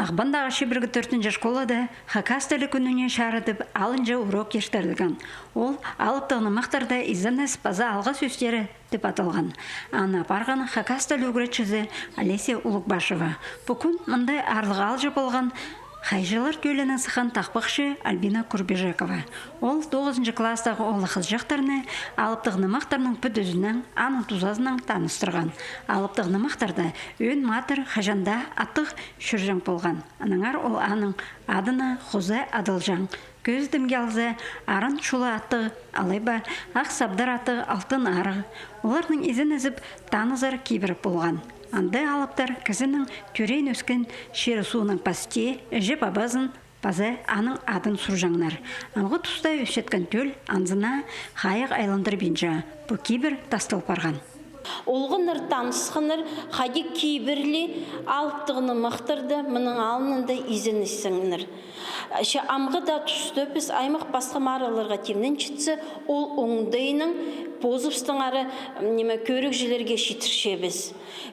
Ақбандағы шебіргі 4-ші школада хакас тілі күніне шарытып алынжа урок ештірдіған. Ол алыптығыны мақтарда изанес база алға сөздері деп аталған. Ана барған хакас тілі үгіретшізі Олеся Улукбашева. Бүкін мұндай арлыға алжы болған Хайжылар көлінің сықан тақпақшы Альбина Курбежекова. Ол 9-ші кластағы олы қыз жақтарыны алыптығыны мақтарының бүдізінің аның тузазының таныстырған. Алыптығыны мақтарда өн матыр хажанда аттық шүржің болған. Анаңар ол аның адына Хуза Адылжан. Көздімге алзы арын шулы аттығы, алайба ақ сабдар аттығы алтын арығы. Олардың езін әзіп танызар кейбіріп болған. Андай алыптар кізінің түрен өскен шері суының пасте, жеп абазын, базы аның адын сұржаңнар. Анғы тұста өсеткен төл анзына қайық айландыр бенжа. Бұл кейбір тастыл барған. Олғыныр, танысқыныр, қади кейбірлі алыптығыны мақтырды, мұның алынында изінісіңнір. Амғы да тұсты біз аймақ басқа мараларға темнен жетсі, ол оңдайының позывстың ары көрік желерге шетірше біз.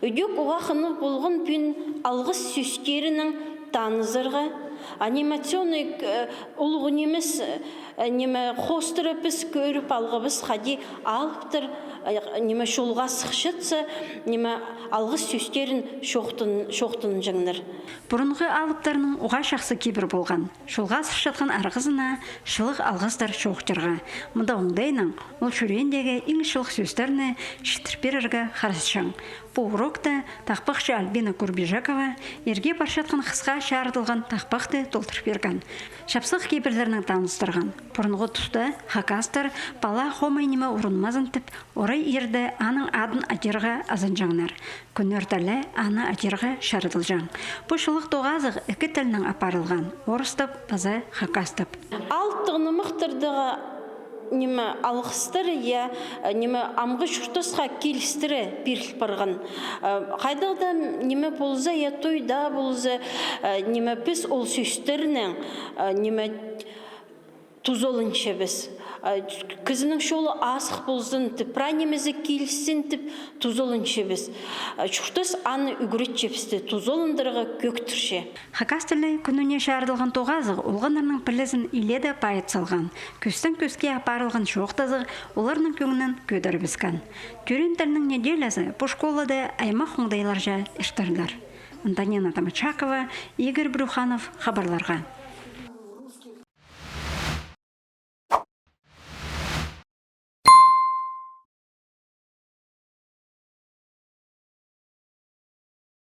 Өдек оғақыны болғын пүн алғыз сөскерінің танызырға, анимационный ұлғын емес хостыры біз көріп алғыбыз қади алыптыр, шолға сықшытсы, алғыз сөстерін шоқтын жаңныр. Бұрынғы алыптарының оға шақсы кейбір болған. Шолға сықшытқан арғызына шылық алғыздар шоқтырға. Мұнда оңдайның ол шүрендегі ең шылық сөздеріні шетірперерге қарасшаң. Бұл урокта тақпақшы Альбина Курбежекова ерге баршатқан қысқа шарытылған тақпақты толтырып берген. Шапсық кейбірлерінің таныстырған. Бұрынғы тұста хакастар бала хомайнема орынмазын тіп, орай ерді аның адын атерға азынжаңнар. Күнөртәлі аны атерға шарытылжаң. Бұл шылық тоғазық екі тілінің апарылған. Орыстып, база хакастып. Алттығыны мұқтырдығы алғыстыры, амғы шұртысқа келістірі беріл барған. Қайдағда болза, тойда болза, біз ол сөстерінің тузолыншы біз. Кізінің шолы асық болзын, пранемізі келістін тузолыншы біз. Шұртыс аны үгіретші бізді тузолындырғы көктірші. Хакас тілі күніне шарылған тоғазық олғанарының пілізін иледі пайыт салған. Көстен көске апарылған шоқтазық оларының көңінен көдір бізген. Түрен тілінің неделязы бұл школада аймақ оңдайларжа іштірлер. Антонина Тамачакова, Игорь Брюханов хабарларға.